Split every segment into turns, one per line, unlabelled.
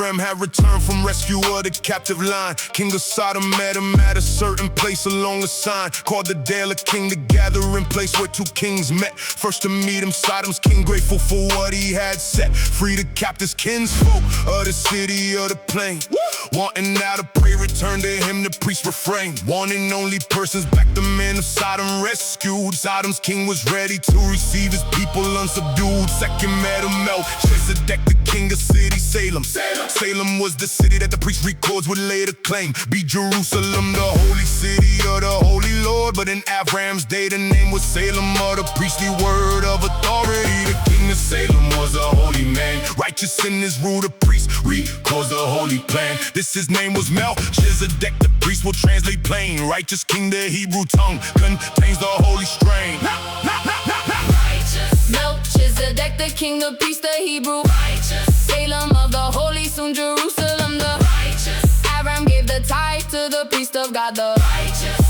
Abram had returned from rescue of the captive line. King of Sodom met him at a certain place along a sign called the Dale of King, the gathering place where two kings met. First to meet him, Sodom's king, grateful for what he had set free the captives, kinsfolk of the city of the plain. Wanting now to pray, return to him, the priest refrained. One and only persons back the men of Sodom rescued. Sodom's king was ready to receive his people unsubdued. Second met him Melchizedek, the king of city Salem. Salem was the city that the priest records would later claim be Jerusalem, the holy city of the holy Lord. But in Abram's day the name was Salem, or the priestly word of authority. The king of Salem was a holy man, righteous in his rule. The priest records the holy plan. His name was Melchizedek, the priest will translate plain. Righteous king, the Hebrew tongue contains the holy strain.
Righteous Melchizedek, the king, the priest, the Hebrew. Righteous Salem of the holy, soon Jerusalem. The righteous Abram gave the tithe to the priest of God. The righteous.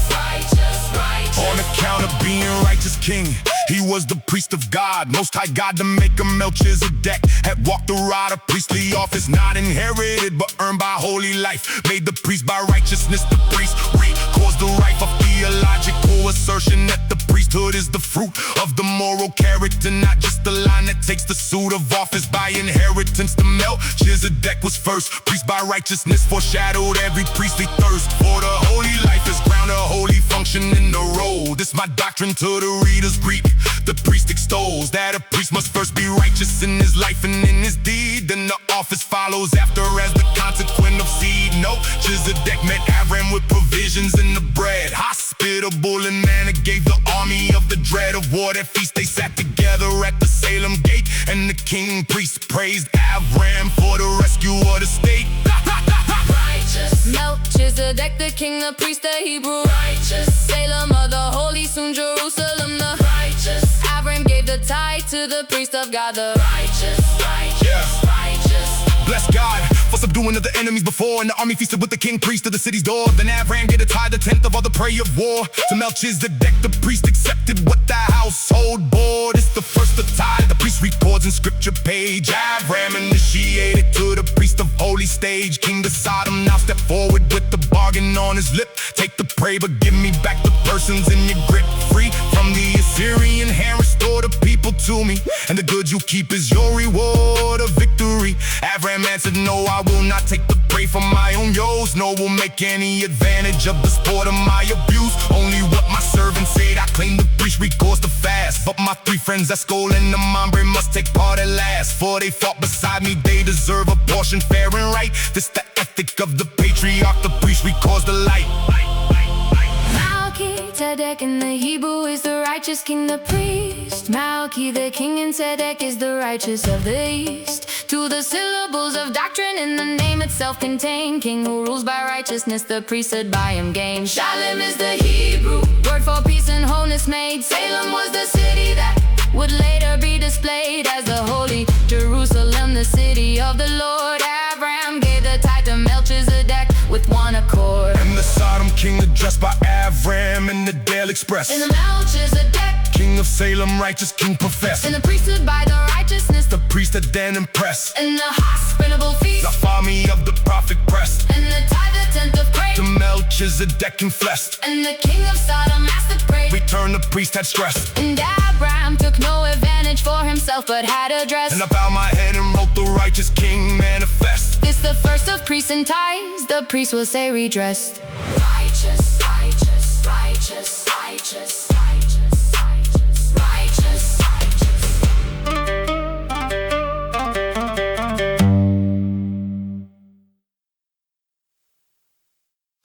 On account of being righteous king, he was the priest of God. Most High God to make him Melchizedek had walked the rod. A priestly office not inherited but earned by holy life. Made the priest by righteousness. The priest records the right of theological assertion that the priesthood is the fruit of the moral character, not just the line that takes the suit of office by inheritance. The Melchizedek was first priest by righteousness, foreshadowed every priestly thirst for the holy life is ground a holy function in the road. This my doctrine to the readers Greek. The priest extols that a priest must first be righteous in his life and in his deed. Then the office follows after as the consequent of seed. Melchizedek met Abram with provisions in the bread. Hospitable and manna gave the army of the dread of war their feast. They sat together at the Salem gate, and the king priest praised Abram for the rescue of the state.
Righteous Melchizedek, the king, the priest, the Hebrew. Righteous Salem of the holy, soon Jerusalem. The righteous Abram gave the tithe to the priest of God. The righteous.
Bless God for subduing of the enemies before, and the army feasted with the king priest of the city's door. Then Abram gave the tithe, the tenth of all the prey of war. To Melchizedek the priest accepted what the household bore. It's the first of tithe the priest records in scripture page. Abram initiated to the priest of holy stage. King of Sodom now step forward with the bargain on his lip. Take the prey but give me back the persons in your grip. Free from the Assyrian hand, restore the people to me, and the goods you keep is your reward of victory. Abram answered, no, I will not take the prey from my own yoes, nor will make any advantage of the sport of my abuse. Only what my servant said I claim. The priest records the fast, but my three friends Escol and the Mambre must take part at last. For they fought beside me, they deserve a portion fair and right. This the ethic of the patriarch, the priest records the light.
Malki, Tzedek in the Hebrew is the righteous king, the priest. Malki the king, and Tzedek is the righteous of the east. To the syllables of doctrine in the name itself contain. King who rules by righteousness, the priesthood by him gained. Salem is the Hebrew word for peace and wholeness made. Salem was the city that would later be displayed as the holy Jerusalem, the city of the Lord. Abram gave the tithe to Melchizedek with one accord.
And the Sodom king addressed by Abram in the Dale Express.
In the Melchizedek,
king of Salem, righteous king professed.
in the priesthood by the righteousness,
The priest that then impressed.
in the hospitable feast,
The army of the prophet pressed.
and the tithe, the tenth of praise,
To Melchizedek confessed.
and the king of Sodom asked the praise.
Return the priest had stressed.
And Abram took no advantage for himself, but had address.
And I bowed my head and wrote the righteous king manifest.
This the first of priests and tithes, the priest will say redressed.
Righteous, righteous, righteous, righteous.